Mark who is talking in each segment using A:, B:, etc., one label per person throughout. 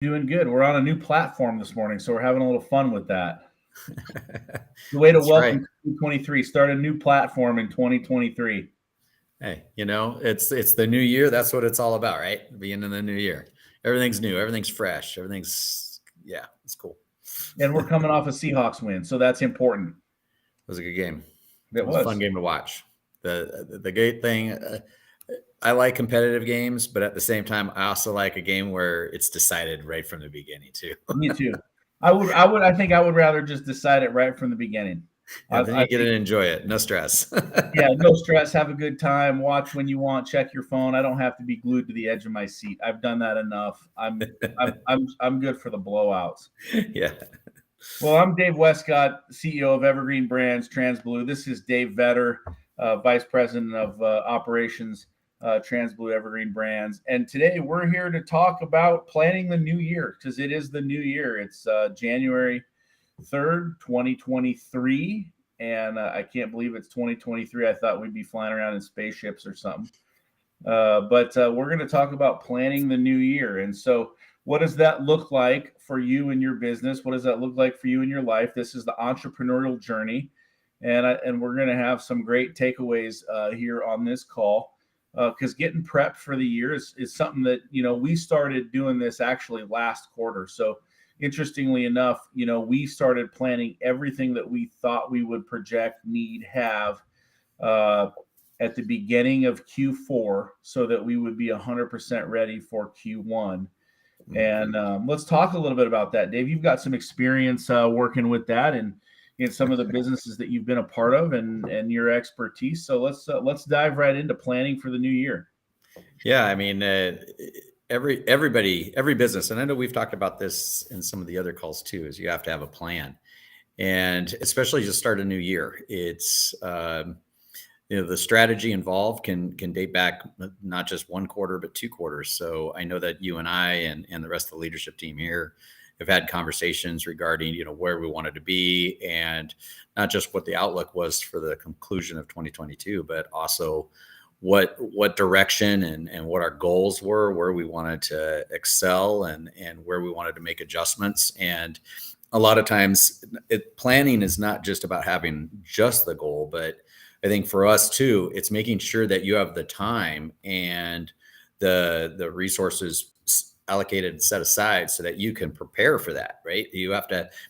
A: Doing good. We're on a new platform this morning, so we're having a little fun with that. The way to
B: That's right.
A: welcome 2023, start a new platform in 2023.
B: Hey, it's the new year. That's what it's all about, right? Being in the new year. Everything's new, everything's fresh, yeah, it's cool.
A: And we're coming off a Seahawks win, so that's important.
B: It was a good game.
A: It
B: It was a fun
A: was.
B: game to watch. The great thing, I like competitive games, but at the same time, I also like a game where it's decided right from the beginning too.
A: Me too. I think I would rather just decide it right from the beginning.
B: And then
A: I
B: you get
A: think,
B: to enjoy it, no stress.
A: yeah, no stress. Have a good time. Watch when you want. Check your phone. I don't have to be glued to the edge of my seat. I've done that enough. I'm good for the blowouts.
B: Yeah.
A: Well, I'm Dave Westcott, CEO of Evergreen Brands, TransBlue. This is Dave Vetter, Vice President of Operations, TransBlue Evergreen Brands. And today we're here to talk about planning the new year because it is the new year. It's January 3rd, 2023. And I can't believe it's 2023. I thought we'd be flying around in spaceships or something. But we're going to talk about planning the new year. And so, what does that look like for you and your business? What does that look like for you in your life? This is the entrepreneurial journey, and we're going to have some great takeaways here on this call because getting prepped for the year is something that we started doing this actually last quarter. So interestingly enough, we started planning everything that we thought we would project, need, have. Uh, at the beginning of Q4 so that we would be 100% ready for Q1. And let's talk a little bit about that. Dave, you've got some experience working with that and in some of the businesses that you've been a part of and your expertise. So let's dive right into planning for the new year.
B: Yeah, I mean, every business, and I know we've talked about this in some of the other calls too, is you have to have a plan, and especially to start a new year. It's the strategy involved can date back not just one quarter but 2 quarters. So I know that you and I and the rest of the leadership team here have had conversations regarding where we wanted to be, and not just what the outlook was for the conclusion of 2022, but also what direction and what our goals were, where we wanted to excel, and where we wanted to make adjustments. And a lot of times planning is not just about having just the goal, but I think for us too, it's making sure that you have the time and the resources allocated, set aside so that you can prepare for that, right?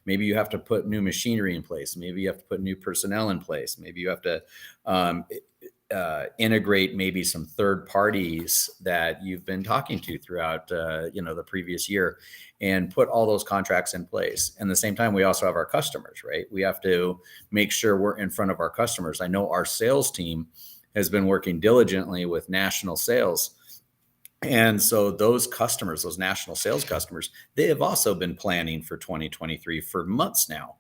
B: Maybe you have to put new machinery in place. Maybe you have to put new personnel in place. Maybe you have to integrate maybe some third parties that you've been talking to throughout the previous year, and put all those contracts in place. And at the same time, we also have our customers, right? We have to make sure we're in front of our customers. I know our sales team has been working diligently with national sales. And so those customers, those national sales customers, they have also been planning for 2023 for months now.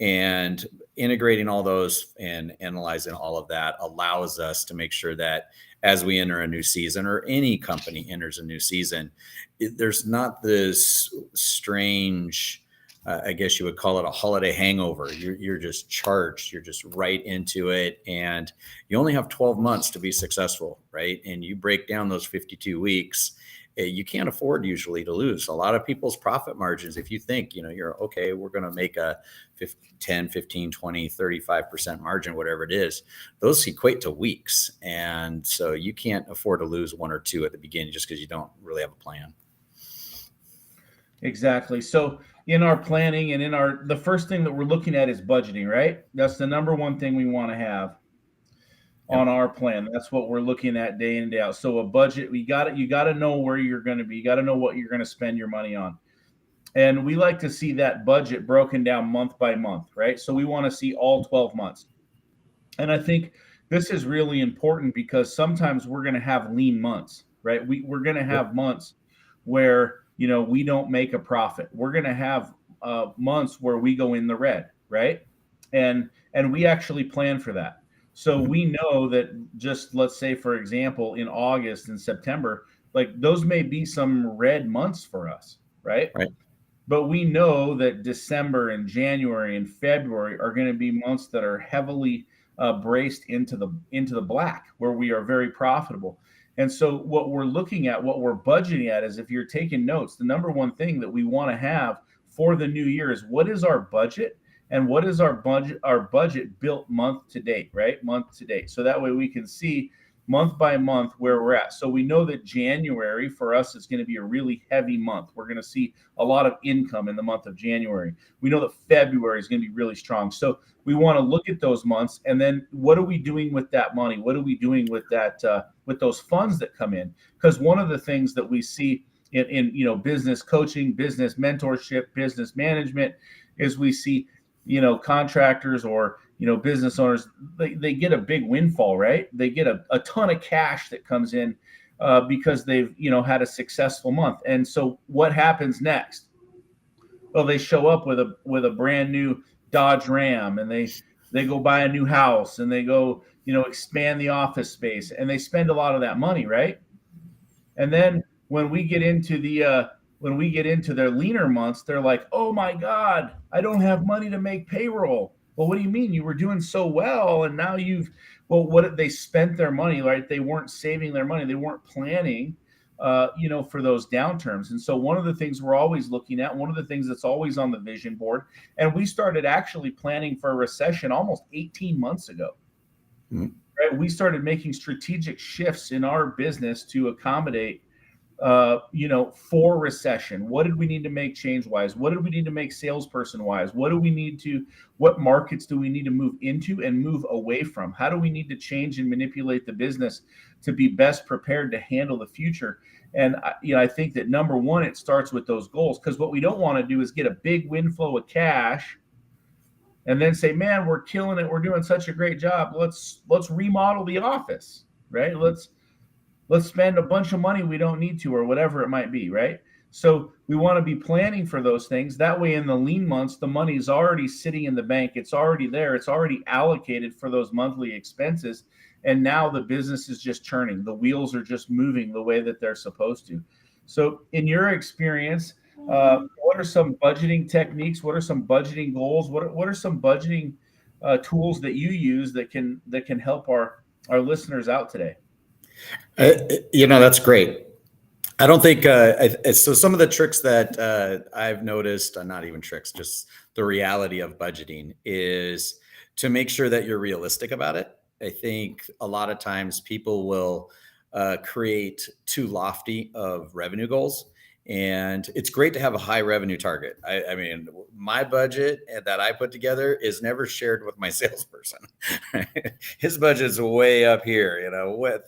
B: And integrating all those and analyzing all of that allows us to make sure that as we enter a new season, or any company enters a new season, there's not this strange, I guess you would call it a holiday hangover. You're just charged. You're just right into it. And you only have 12 months to be successful, right? And you break down those 52 weeks. You can't afford usually to lose. A lot of people's profit margins, if you think, you're okay, we're going to make a 10, 15, 20, 35% margin, whatever it is, those equate to weeks. And so you can't afford to lose one or two at the beginning just because you don't really have a plan.
A: Exactly. So in our planning and the first thing that we're looking at is budgeting, right? That's the number one thing we want to have on our plan. That's what we're looking at day in and day out. So a budget, you got to know where you're going to be. You got to know what you're going to spend your money on. And we like to see that budget broken down month by month, right? So we want to see all 12 months. And I think this is really important because sometimes we're going to have lean months, right? We're going to have months where, we don't make a profit. We're going to have months where we go in the red, right? And we actually plan for that. So we know that, just let's say, for example, in August and September, like those may be some red months for us, right?
B: Right.
A: But we know that December and January and February are going to be months that are heavily braced into the black, where we are very profitable. And so what we're looking at, what we're budgeting at, is if you're taking notes, the number one thing that we want to have for the new year is what is our budget, and what is our budget built month to date, right? Month to date. So that way we can see month by month where we're at. So we know that January for us is going to be a really heavy month. We're going to see a lot of income in the month of January. We know that February is going to be really strong. So we want to look at those months, and then what are we doing with that money? What are we doing with that with those funds that come in? Because one of the things that we see in business coaching, business mentorship, business management is we see contractors or business owners, they get a big windfall, right? They get a ton of cash that comes in because they've had a successful month. And so what happens next? Well, they show up with a brand new Dodge Ram, and they go buy a new house, and they go expand the office space, and they spend a lot of that money, right? And then when we get into their leaner months, they're like, oh my God, I don't have money to make payroll. Well, what do you mean? You were doing so well, and now what did they spent their money, right? They weren't saving their money. They weren't planning, for those downturns. And so one of the things we're always looking at, one of the things that's always on the vision board, and we started actually planning for a recession almost 18 months ago. Mm-hmm. Right? We started making strategic shifts in our business to accommodate for recession. What did we need to make change wise? What did we need to make salesperson wise? What markets do we need to move into and move away from? How do we need to change and manipulate the business to be best prepared to handle the future? And I think that number one, it starts with those goals, because what we don't want to do is get a big windflow of cash and then say, man, we're killing it, we're doing such a great job, let's remodel the office, right? Let's spend a bunch of money we don't need to, or whatever it might be, right? So we want to be planning for those things. That way in the lean months, the money is already sitting in the bank. It's already there. It's already allocated for those monthly expenses. And now the business is just churning. The wheels are just moving the way that they're supposed to. So in your experience, what are some budgeting techniques? What are some budgeting goals? What are some budgeting tools that you use that can help our listeners out today?
B: That's great. I don't think so. Some of the tricks that I've noticed, not even tricks, just the reality of budgeting, is to make sure that you're realistic about it. I think a lot of times people will create too lofty of revenue goals. And it's great to have a high revenue target. I mean, my budget that I put together is never shared with my salesperson. His budget's way up here,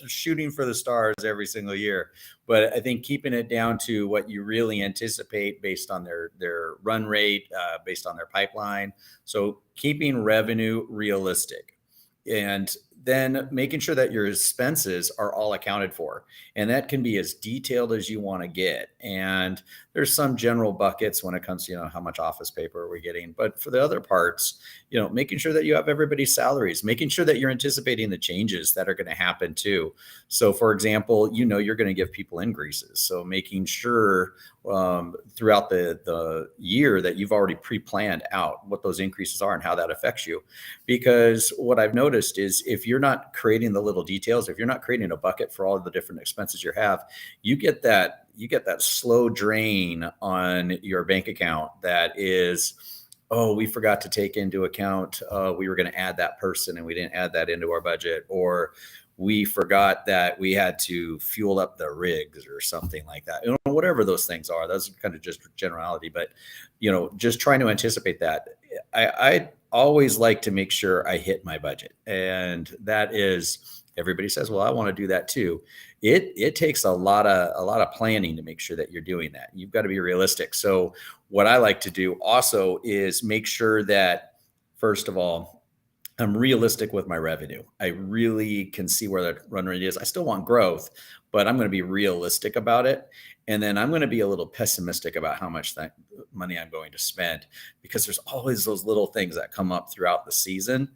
B: shooting for the stars every single year. But I think keeping it down to what you really anticipate based on their run rate, based on their pipeline. So keeping revenue realistic, and then making sure that your expenses are all accounted for. And that can be as detailed as you want to get. And there's some general buckets when it comes to, how much office paper are we getting. But for the other parts, making sure that you have everybody's salaries, making sure that you're anticipating the changes that are going to happen too. So for example, you're going to give people increases. So making sure throughout the year that you've already pre-planned out what those increases are and how that affects you. Because what I've noticed is if you're not creating the little details, if you're not creating a bucket for all the different expenses you have, you get that slow drain on your bank account that is, oh, we forgot to take into account, we were going to add that person and we didn't add that into our budget, or we forgot that we had to fuel up the rigs or something like that. Whatever those things are, those are kind of just generality, but just trying to anticipate that. I always like to make sure I hit my budget, and that is, everybody says, well, I want to do that too. It takes a lot of planning to make sure that you're doing that. You've got to be realistic. So what I like to do also is make sure that, first of all, I'm realistic with my revenue. I really can see where the run rate is. I still want growth, but I'm going to be realistic about it. And then I'm going to be a little pessimistic about how much that money I'm going to spend, because there's always those little things that come up throughout the season.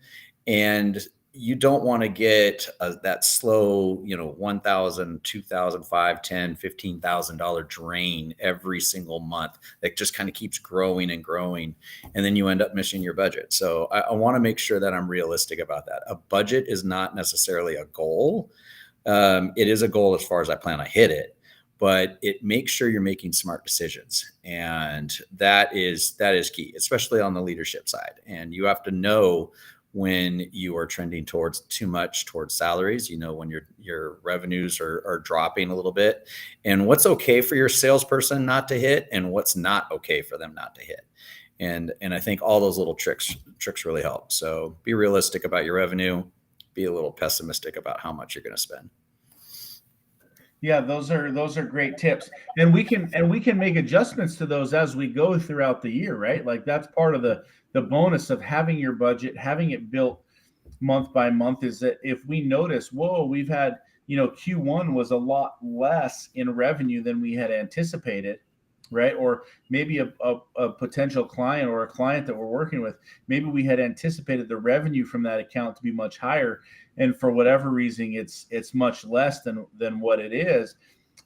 B: And you don't want to get that slow, $1,000, $2,000, $5,000, $10,000, $15,000 drain every single month that just kind of keeps growing and growing. And then you end up missing your budget. So I want to make sure that I'm realistic about that. A budget is not necessarily a goal. It is a goal as far as I plan to hit it, but it makes sure you're making smart decisions. And that is key, especially on the leadership side. And you have to know when you are trending towards too much towards salaries, when your revenues are dropping a little bit, and what's okay for your salesperson not to hit and what's not okay for them not to hit. And I think all those little tricks really help. So be realistic about your revenue, be a little pessimistic about how much you're going to spend.
A: Yeah, those are great tips. And we can make adjustments to those as we go throughout the year, right? Like that's part of the bonus of having your budget, having it built month by month, is that if we notice, whoa, we've had, Q1 was a lot less in revenue than we had anticipated, right? Or maybe a potential client or a client that we're working with, maybe we had anticipated the revenue from that account to be much higher, and for whatever reason it's much less than what it is.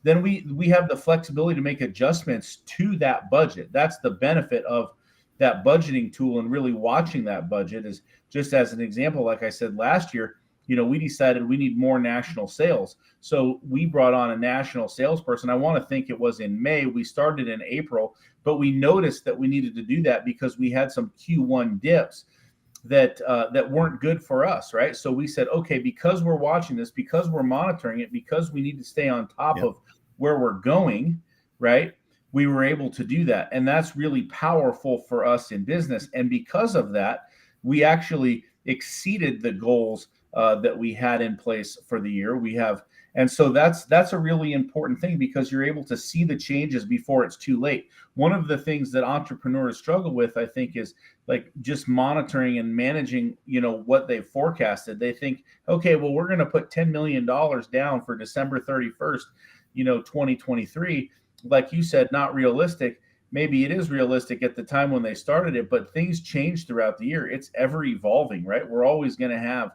A: Then we have the flexibility to make adjustments to that budget. That's the benefit of that budgeting tool, and really watching that budget. Is just as an example, like I said, last year, we decided we need more national sales. So we brought on a national salesperson. I want to think it was in May. We started in April, but we noticed that we needed to do that because we had some Q1 dips that weren't good for us, right? So we said, okay, because we're watching this, because we're monitoring it, because we need to stay on top of where we're going, right? We were able to do that. And that's really powerful for us in business. And because of that, we actually exceeded the goals that we had in place for the year. And so that's a really important thing, because you're able to see the changes before it's too late. One of the things that entrepreneurs struggle with, I think, is like just monitoring and managing, what they've forecasted. They think, okay, well, we're going to put $10 million down for December 31st, 2023. Like you said, not realistic. Maybe it is realistic at the time when they started it, but things change throughout the year. It's ever evolving, right? We're always going to have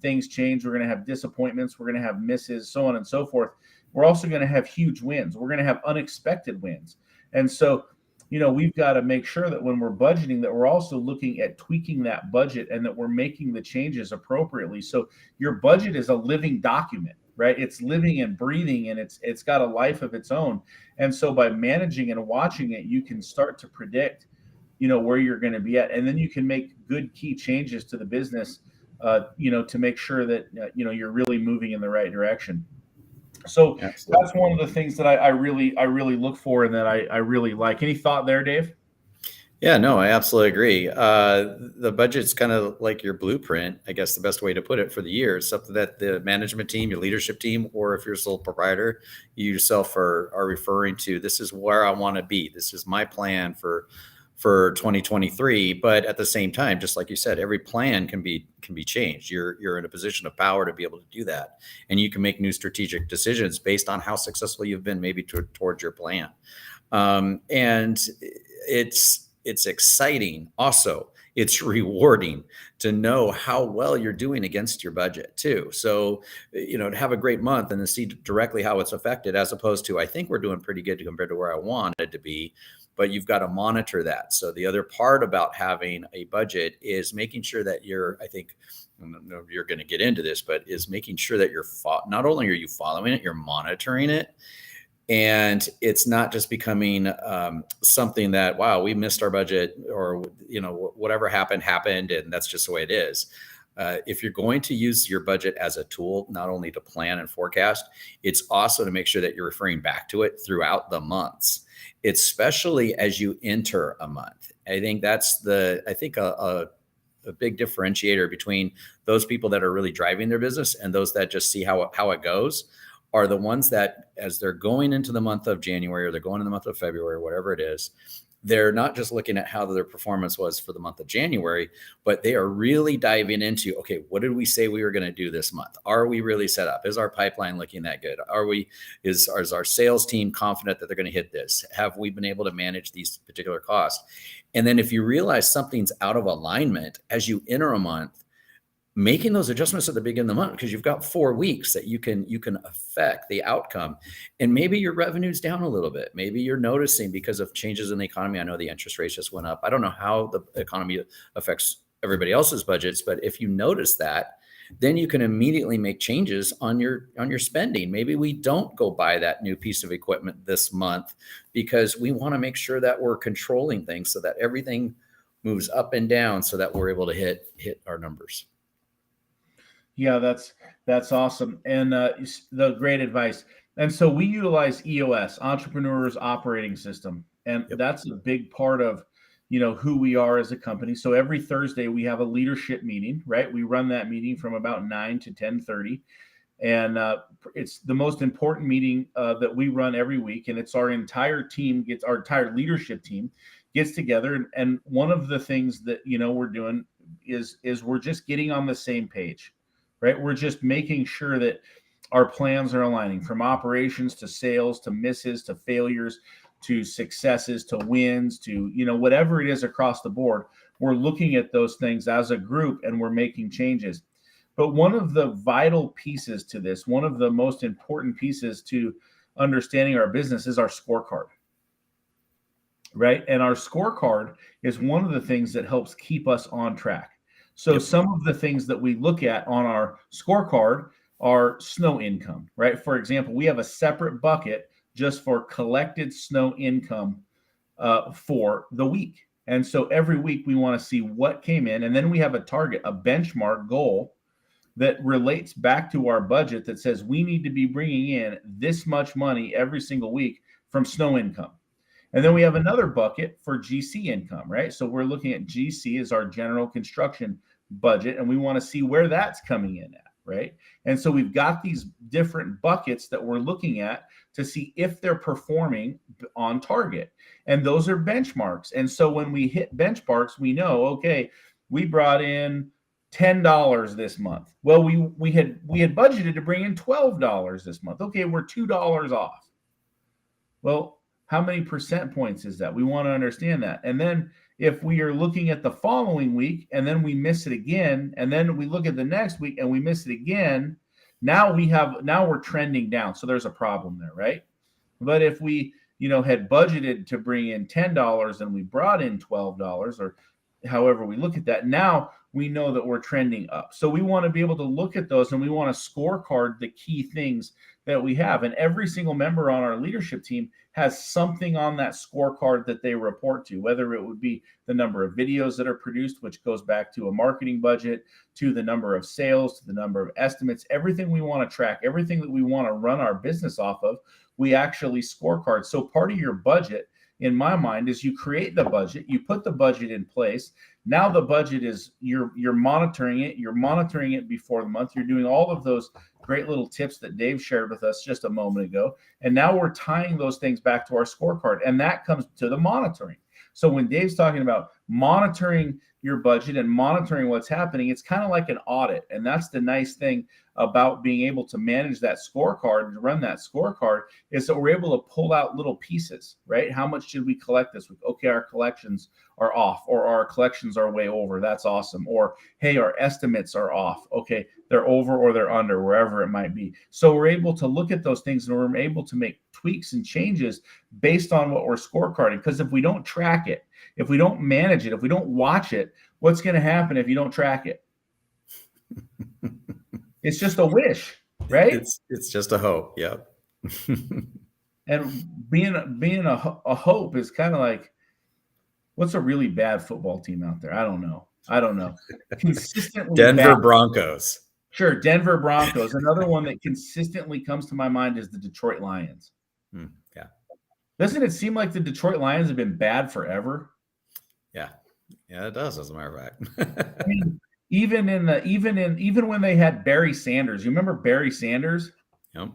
A: things change. We're going to have disappointments. We're going to have misses, so on and so forth. We're also going to have huge wins. We're going to have unexpected wins. And so, we've got to make sure that when we're budgeting, that we're also looking at tweaking that budget, and that we're making the changes appropriately. So your budget is a living document, right? It's living and breathing, and it's got a life of its own. And so by managing and watching it, you can start to predict, where you're going to be at. And then you can make good key changes to the business, to make sure that, you're really moving in the right direction. So
B: Absolutely.
A: that's one of the things that I really look for, and that I really like. Any thought there, Dave?
B: Yeah, no, I absolutely agree. The budget's kind of like your blueprint, I guess the best way to put it, for the year. It's something that the management team, your leadership team, or if you're a sole proprietor, you yourself are referring to. This is where I want to be. This is my plan for 2023. But at the same time, just like you said, every plan can be changed. You're in a position of power to be able to do that, and you can make new strategic decisions based on how successful you've been, maybe towards your plan. And it's exciting. Also, it's rewarding to know how well you're doing against your budget too. So, to have a great month and to see directly how it's affected, as opposed to, I think we're doing pretty good compared to where I wanted to be, but you've got to monitor that. So the other part about having a budget is making sure that I think, I don't know if you're going to get into this, but is making sure that not only are you following it, you're monitoring it. And it's not just becoming something that, wow, we missed our budget, or, whatever happened, and that's just the way it is. If you're going to use your budget as a tool, not only to plan and forecast, it's also to make sure that you're referring back to it throughout the months, especially as you enter a month. I think that's a big differentiator between those people that are really driving their business and those that just see how it goes. Are the ones that, as they're going into the month of January, or they're going in the month of February, or whatever it is, they're not just looking at how their performance was for the month of January, but they are really diving into, okay, what did we say we were going to do this month? Are we really set up? Is our pipeline looking that good? Is our sales team confident that they're going to hit this? Have we been able to manage these particular costs? And then if you realize something's out of alignment as you enter a month, making those adjustments at the beginning of the month, because you've got 4 weeks that you can affect the outcome. And maybe your revenue's down a little bit. Maybe you're noticing because of changes in the economy. I know the interest rates just went up. I don't know how the economy affects everybody else's budgets, but if you notice that, then you can immediately make changes on your spending. Maybe we don't go buy that new piece of equipment this month because we want to make sure that we're controlling things so that everything moves up and down so that we're able to hit our numbers.
A: Yeah, that's awesome, and the great advice. And so we utilize EOS, Entrepreneurs Operating System, and
B: Yep.
A: that's a big part of who we are as a company. So every Thursday we have a leadership meeting, right? We run that meeting from about 9 to 10:30, and it's the most important meeting that we run every week, and it's our entire leadership team gets together, and one of the things that we're doing is we're just getting on the same page, right? We're just making sure that our plans are aligning, from operations to sales to misses to failures to successes to wins to whatever it is across the board. We're looking at those things as a group and we're making changes. But one of the vital pieces to this, one of the most important pieces to understanding our business, is our scorecard, right? And our scorecard is one of the things that helps keep us on track. So
B: Yep.
A: some of the things that we look at on our scorecard are snow income, right? For example, we have a separate bucket just for collected snow income for the week. And so every week we want to see what came in. And then we have a target, a benchmark goal that relates back to our budget that says we need to be bringing in this much money every single week from snow income. And then we have another bucket for GC income, right? So we're looking at GC as our general construction budget, and we want to see where that's coming in at, right? And so we've got these different buckets that we're looking at to see if they're performing on target. And those are benchmarks. And so when we hit benchmarks, we know, okay, we brought in $10 this month. Well, we had budgeted to bring in $12 this month. Okay, we're $2 off. Well, how many percent points is that? We want to understand that. And then if we are looking at the following week and then we miss it again, and then we look at the next week and we miss it again, now we're trending down. So there's a problem there, right? But if we, had budgeted to bring in $10 and we brought in $12, or however we look at that, now we know that we're trending up. So we want to be able to look at those and we want to scorecard the key things that we have. And every single member on our leadership team has something on that scorecard that they report to, whether it would be the number of videos that are produced, which goes back to a marketing budget, to the number of sales, to the number of estimates, everything we want to track, everything that we want to run our business off of, we actually scorecard. So part of your budget, in my mind, is you create the budget, you put the budget in place. Now the budget is you're monitoring it before the month. You're doing all of those great little tips that Dave shared with us just a moment ago. And now we're tying those things back to our scorecard. And that comes to the monitoring. So when Dave's talking about monitoring your budget and monitoring what's happening, it's kind of like an audit. And that's the nice thing about being able to manage that scorecard and run that scorecard, is that we're able to pull out little pieces, right? How much did we collect this week? Okay, our collections are off, or our collections are way over. That's awesome. Or, hey, our estimates are off. Okay, they're over or they're under, wherever it might be. So we're able to look at those things and we're able to make tweaks and changes based on what we're scorecarding. Because if we don't track it, if we don't manage it, if we don't watch it, what's going to happen if you don't track it? It's just a wish, right?
B: It's just a hope. Yep.
A: And being a hope is kind of like, what's a really bad football team out there? I don't know. Consistently
B: Denver
A: bad.
B: Broncos.
A: Sure, Denver Broncos. Another one that consistently comes to my mind is the Detroit Lions.
B: Yeah.
A: Doesn't it seem like the Detroit Lions have been bad forever?
B: Yeah, it does, as a matter of fact.
A: I mean, even when they had Barry Sanders, you remember Barry Sanders?
B: Yep.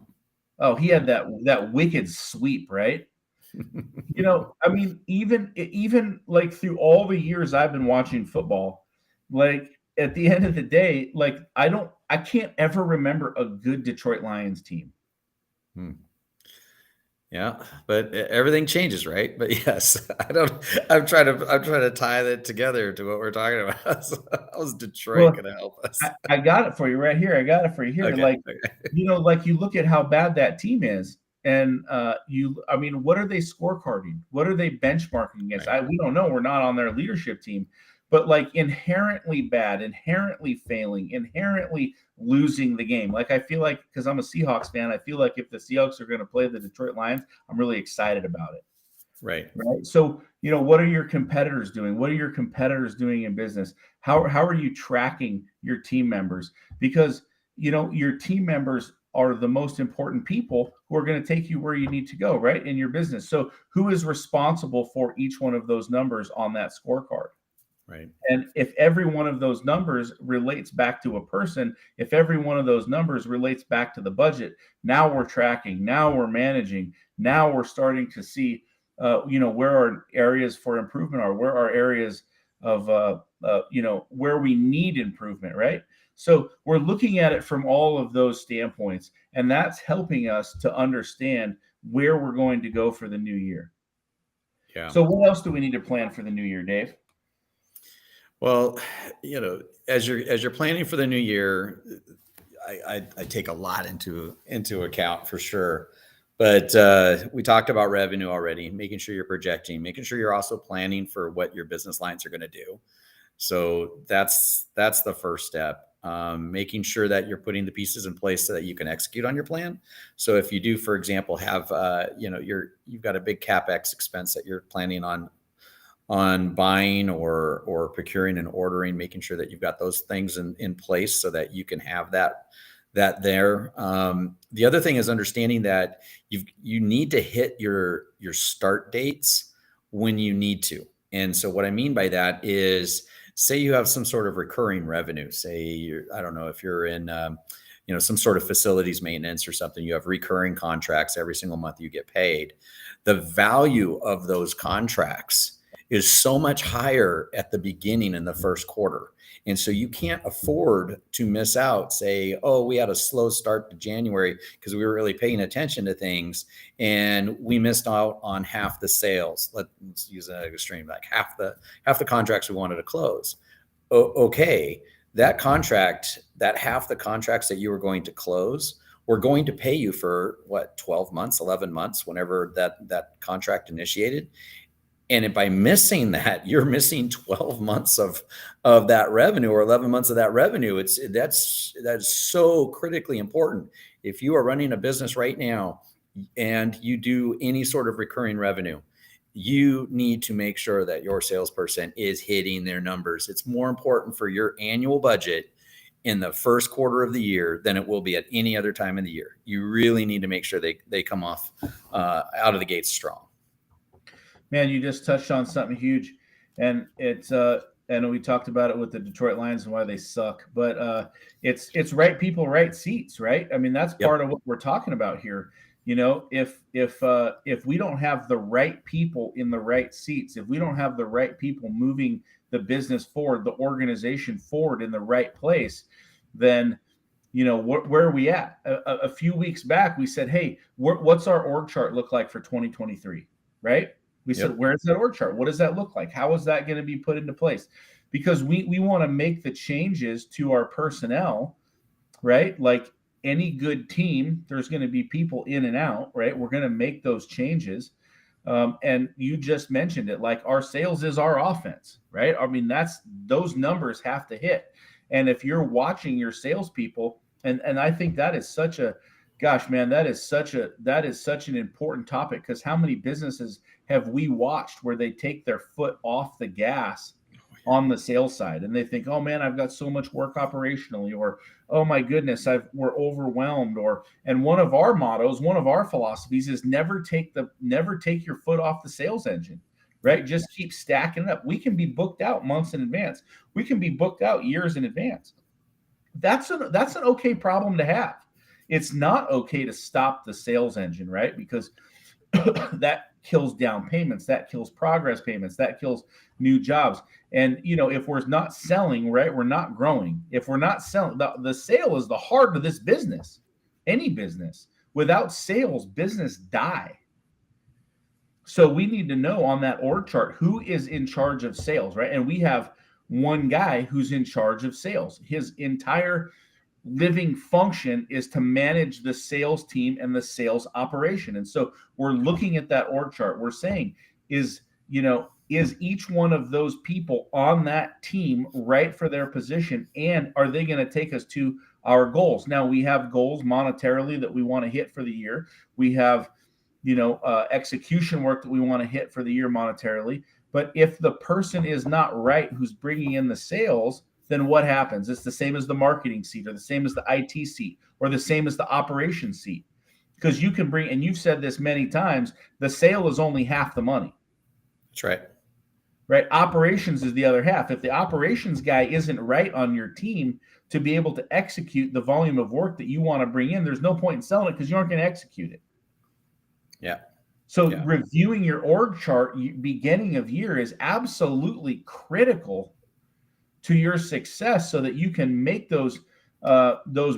A: Oh, he had that wicked sweep, right? I mean, even like through all the years I've been watching football, like at the end of the day, like I can't ever remember a good Detroit Lions team.
B: Yeah, but everything changes, right? But yes, I'm trying to tie that together to what we're talking about. So how's Detroit going to help us?
A: I got it for you right here.
B: Okay,
A: Like,
B: okay.
A: like you look at how bad that team is, and I mean, what are they scorecarding? What are they benchmarking against?
B: Right.
A: We don't know. We're not on their leadership team, but like inherently bad, inherently failing, inherently losing the game. Like I feel like, because I'm a Seahawks fan, I feel like if the Seahawks are going to play the Detroit Lions, I'm really excited about it.
B: Right.
A: Right. So, what are your competitors doing? What are your competitors doing in business? How are you tracking your team members? Because, your team members are the most important people who are going to take you where you need to go, right, in your business. So, who is responsible for each one of those numbers on that scorecard?
B: Right.
A: And if every one of those numbers relates back to a person, if every one of those numbers relates back to the budget, now we're tracking, now we're managing, now we're starting to see, where our areas for improvement are, where our areas of, where we need improvement, right? So we're looking at it from all of those standpoints, and that's helping us to understand where we're going to go for the new year.
B: Yeah.
A: So what else do we need to plan for the new year, Dave?
B: Well, as you're planning for the new year, I take a lot into account for sure. But we talked about revenue already, making sure you're projecting, making sure you're also planning for what your business lines are going to do. So that's the first step. Making sure that you're putting the pieces in place so that you can execute on your plan. So if you do, for example, have you've got a big CapEx expense that you're planning on buying or procuring and ordering, making sure that you've got those things in place so that you can have that there. The other thing is understanding that you need to hit your start dates when you need to. And so what I mean by that is, say you have some sort of recurring revenue. Say I don't know if you're in some sort of facilities maintenance or something. You have recurring contracts every single month you get paid. The value of those contracts is so much higher at the beginning in the first quarter. And so you can't afford to miss out, say, oh, we had a slow start to January because we were really paying attention to things and we missed out on half the sales. Let's use an extreme, like half the contracts we wanted to close. Okay, that contract, that half the contracts that you were going to close, we're going to pay you for 12 months, 11 months, whenever that contract initiated. And by missing that, you're missing 12 months of that revenue or 11 months of that revenue. That's so critically important. If you are running a business right now and you do any sort of recurring revenue, you need to make sure that your salesperson is hitting their numbers. It's more important for your annual budget in the first quarter of the year than it will be at any other time in the year. You really need to make sure they come off out of the gates strong.
A: Man, you just touched on something huge, and and we talked about it with the Detroit Lions and why they suck, but it's right people, right seats, right? I mean, that's part of what we're talking about here. If we don't have the right people in the right seats, if we don't have the right people moving the business forward, the organization forward in the right place, then where are we at? A few weeks back, we said, hey, what's our org chart look like for 2023, right? We said, where's that org chart? What does that look like? How is that going to be put into place? Because we want to make the changes to our personnel, right? Like any good team, there's going to be people in and out, right? We're going to make those changes. And you just mentioned it, like our sales is our offense, right? I mean, those numbers have to hit. And if you're watching your salespeople, and I think that is such a, gosh, man, that is such an important topic, because how many businesses have we watched where they take their foot off the gas on the sales side and they think, oh man, I've got so much work operationally, or oh my goodness, we're overwhelmed, and one of our mottos, one of our philosophies is never take your foot off the sales engine, right? Just keep stacking it up. We can be booked out months in advance. We can be booked out years in advance. That's an okay problem to have. It's not okay to stop the sales engine, right? Because that kills down payments, that kills progress payments, that kills new jobs. And if we're not selling, right, we're not growing. If we're not selling, the sale is the heart of this business. Any business. Without sales, business die. So we need to know on that org chart who is in charge of sales, right? And we have one guy who's in charge of sales. His entire living function is to manage the sales team and the sales operation. And so we're looking at that org chart. We're saying, is is each one of those people on that team right for their position? And are they going to take us to our goals? Now, we have goals monetarily that we want to hit for the year. We have, execution work that we want to hit for the year monetarily. But if the person is not right who's bringing in the sales, then what happens? It's the same as the marketing seat, or the same as the IT seat, or the same as the operations seat. Because you can bring, and you've said this many times, the sale is only half the money.
B: That's right.
A: Right? Operations is the other half. If the operations guy isn't right on your team to be able to execute the volume of work that you want to bring in, there's no point in selling it because you aren't going to execute it.
B: Yeah.
A: So reviewing your org chart beginning of year is absolutely critical to your success, so that you can make those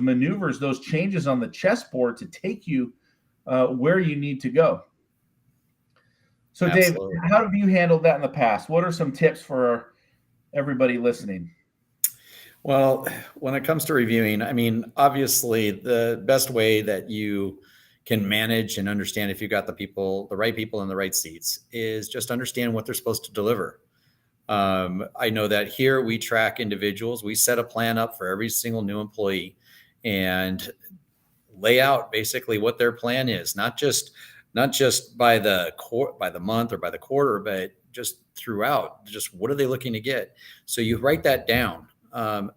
A: maneuvers, those changes on the chessboard to take you where you need to go. So,
B: Absolutely.
A: Dave, how have you handled that in the past? What are some tips for everybody listening?
B: Well, when it comes to reviewing, I mean, obviously the best way that you can manage and understand if you've got the right people in the right seats, is just understand what they're supposed to deliver. I know that here we track individuals. We set a plan up for every single new employee and lay out basically what their plan is, not just by the month or by the quarter, but just throughout. Just what are they looking to get? So you write that down.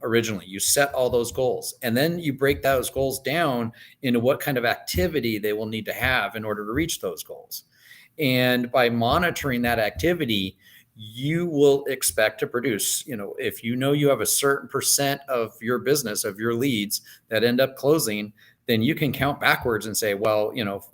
B: Originally, you set all those goals, and then you break those goals down into what kind of activity they will need to have in order to reach those goals. And by monitoring that activity, you will expect to produce, if you have a certain percent of your business, of your leads that end up closing, then you can count backwards and say, well,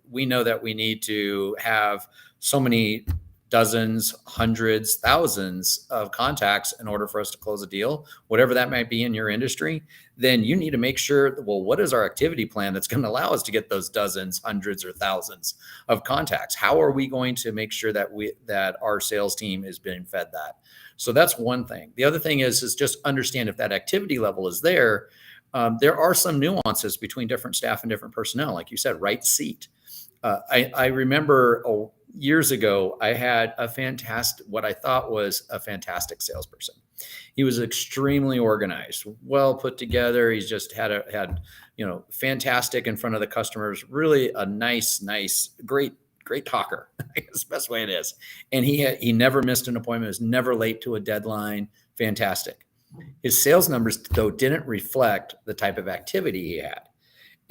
B: we know that we need to have so many dozens, hundreds, thousands of contacts in order for us to close a deal, whatever that might be in your industry. Then you need to make sure, well, what is our activity plan that's going to allow us to get those dozens, hundreds, or thousands of contacts? How are we going to make sure that our sales team is being fed that? So that's one thing. The other thing is just understand if that activity level is there. There are some nuances between different staff and different personnel. Like you said, right seat. I remember years ago, I had what I thought was a fantastic salesperson. He was extremely organized, well put together. He's just had fantastic in front of the customers. Really a nice, great talker. That's the best way it is. And he never missed an appointment. Was never late to a deadline. Fantastic. His sales numbers, though, didn't reflect the type of activity he had.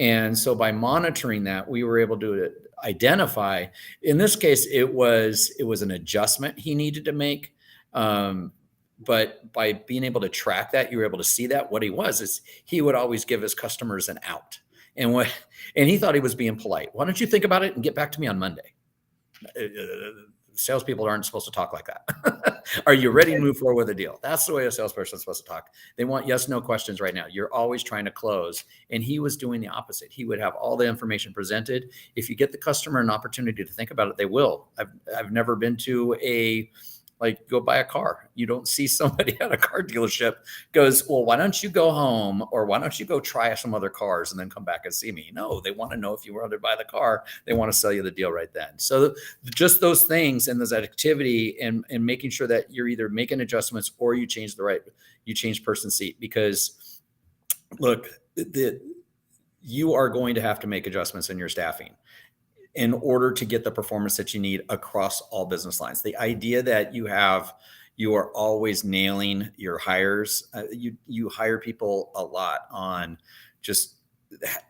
B: And so by monitoring that, we were able to identify, in this case, it was an adjustment he needed to make. But by being able to track that, you were able to see that what he would always give his customers an out. And he thought he was being polite. Why don't you think about it and get back to me on Monday? Salespeople aren't supposed to talk like that. Are you ready to move forward with a deal? That's the way a salesperson is supposed to talk. They want yes, no questions right now. You're always trying to close. And he was doing the opposite. He would have all the information presented. If you get the customer an opportunity to think about it, they will. I've never been to go buy a car. You don't see somebody at a car dealership goes, well, why don't you go home, or why don't you go try some other cars and then come back and see me? No, they want to know if you want to buy the car. They want to sell you the deal right then. So just those things and those activity and making sure that you're either making adjustments or you change person seat, because look, you are going to have to make adjustments in your staffing in order to get the performance that you need across all business lines. The idea that you are always nailing your hires, you hire people a lot on just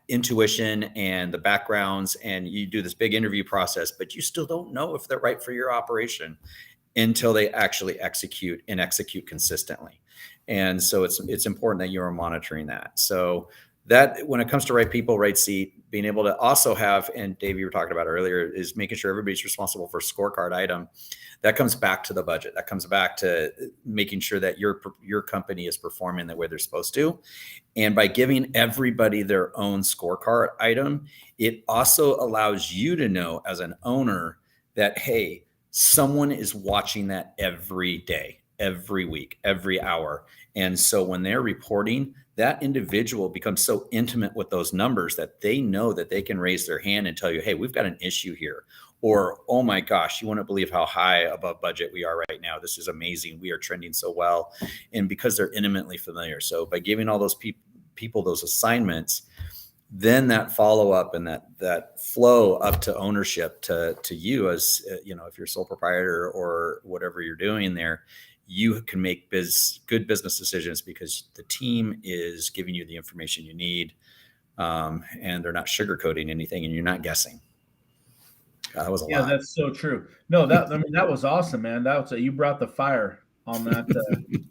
B: intuition and the backgrounds, and you do this big interview process, but you still don't know if they're right for your operation until they actually execute consistently. And so it's important that you are monitoring that. So that when it comes to right people, right seat, being able to also have, and Dave, you were talking about earlier, is making sure everybody's responsible for a scorecard item. That comes back to the budget. That comes back to making sure that your company is performing the way they're supposed to. And by giving everybody their own scorecard item, it also allows you to know as an owner that, hey, someone is watching that every day, every week, every hour. And so when they're reporting, that individual becomes so intimate with those numbers that they know that they can raise their hand and tell you, hey, we've got an issue here. or, oh my gosh, you wouldn't believe how high above budget we are right now. This is amazing. We are trending so well. And because they're intimately familiar. So by giving all those people those assignments, then that follow up and that flow up to ownership to you as if you're sole proprietor or whatever you're doing there, you can make good business decisions because the team is giving you the information you need, and they're not sugarcoating anything, and you're not guessing. God, that was a lot.
A: That's so true. No, that was awesome, man. You brought the fire on that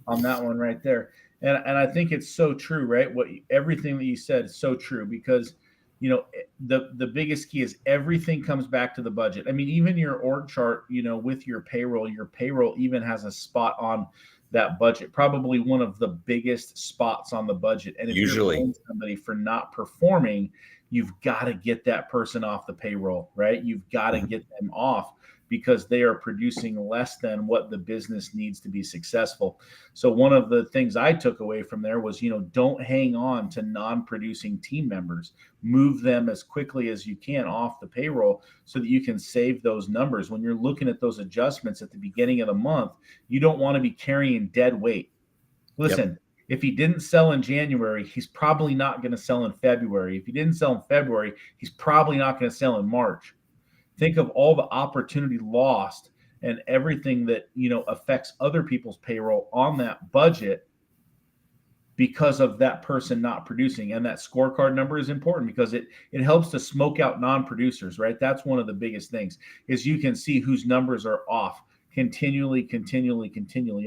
A: on that one right there. And I think it's so true, right? Everything that you said is so true because the biggest key is everything comes back to the budget. I mean, even your org chart, with your payroll even has a spot on that budget, probably one of the biggest spots on the budget. And if
B: Usually
A: you're paying somebody for not performing, you've got to get that person off the payroll, right? You've got to get them off because they are producing less than what the business needs to be successful. So one of the things I took away from there was, don't hang on to non-producing team members. Move them as quickly as you can off the payroll so that you can save those numbers. When you're looking at those adjustments at the beginning of the month, you don't want to be carrying dead weight. Listen,
B: Yep.
A: If he didn't sell in January, he's probably not going to sell in February. If he didn't sell in February, he's probably not going to sell in March. Think of all the opportunity lost and everything that, affects other people's payroll on that budget because of that person not producing. And that scorecard number is important because it helps to smoke out non-producers, right? That's one of the biggest things is you can see whose numbers are off continually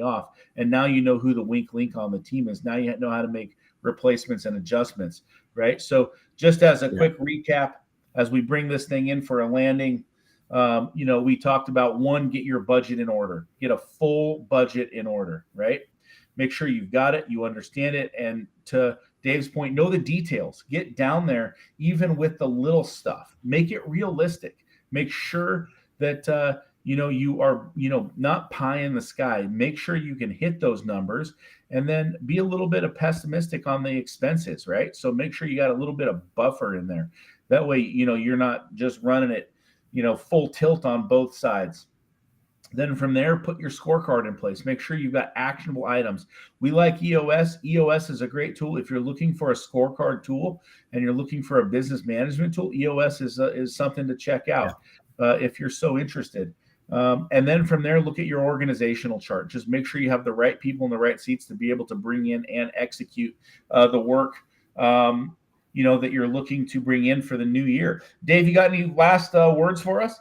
A: off. And now you know who the weak link on the team is. Now you know how to make replacements and adjustments, right? So just as a quick recap, as we bring this thing in for a landing, we talked about get your budget in order, get a full budget in order, right? Make sure you've got it, you understand it. And to Dave's point, know the details, get down there, even with the little stuff, make it realistic, make sure that, you are, not pie in the sky. Make sure you can hit those numbers and then be a little bit of pessimistic on the expenses, right? So make sure you got a little bit of buffer in there. That way, you're not just running it, full tilt on both sides. Then from there, put your scorecard in place. Make sure you've got actionable items. We like EOS. EOS is a great tool. If you're looking for a scorecard tool and you're looking for a business management tool, EOS is something to check out if you're so interested. And then from there, look at your organizational chart. Just make sure you have the right people in the right seats to be able to bring in and execute the work, that you're looking to bring in for the new year. Dave, you got any last words for us?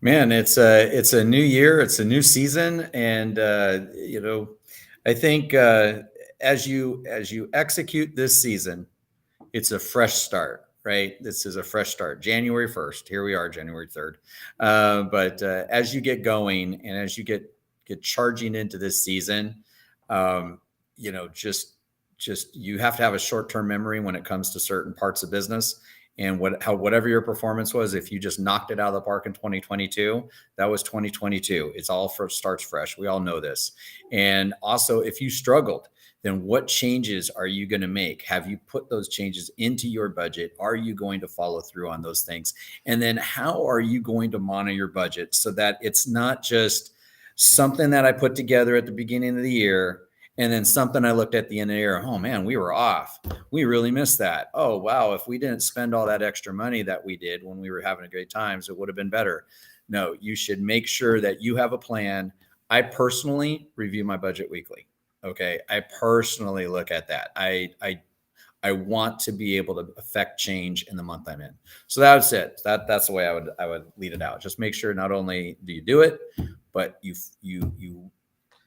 B: Man, it's a new year, it's a new season, and I think as you execute this season, it's a fresh start, right? This is a fresh start. January 1st. Here we are, January 3rd. But as you get going and as you get charging into this season, just you have to have a short-term memory when it comes to certain parts of business. And whatever your performance was, if you just knocked it out of the park in 2022, that was 2022. It's all starts fresh. We all know this. And also, if you struggled, then what changes are you going to make? Have you put those changes into your budget? Are you going to follow through on those things? And then how are you going to monitor your budget so that it's not just something that I put together at the beginning of the year and then something I looked at the end of the year, oh man, we were off. We really missed that. Oh, wow. If we didn't spend all that extra money that we did when we were having a great time, it would have been better. No, you should make sure that you have a plan. I personally review my budget weekly. Okay. I personally look at that. I want to be able to affect change in the month I'm in. So that's it. That's the way I would lead it out. Just make sure not only do you do it, but you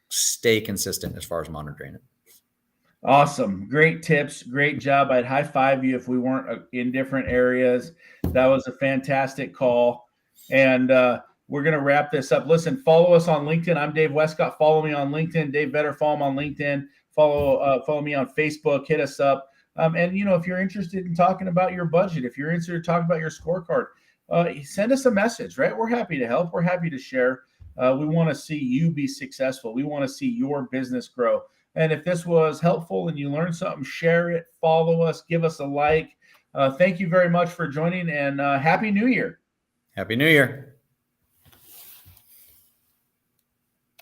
B: stay consistent as far as monitoring it.
A: Awesome. Great tips. Great job. I'd high five you if we weren't in different areas. That was a fantastic call. And we're going to wrap this up. Listen, follow us on LinkedIn. I'm Dave Westcott. Follow me on LinkedIn. Dave Vetter, follow him on LinkedIn. Follow me on Facebook. Hit us up. And, if you're interested in talking about your budget, if you're interested in talking about your scorecard, send us a message, right? We're happy to help. We're happy to share. We want to see you be successful. We want to see your business grow. And if this was helpful and you learned something, share it, follow us, give us a like. Thank you very much for joining, and Happy New Year.
B: Happy New Year.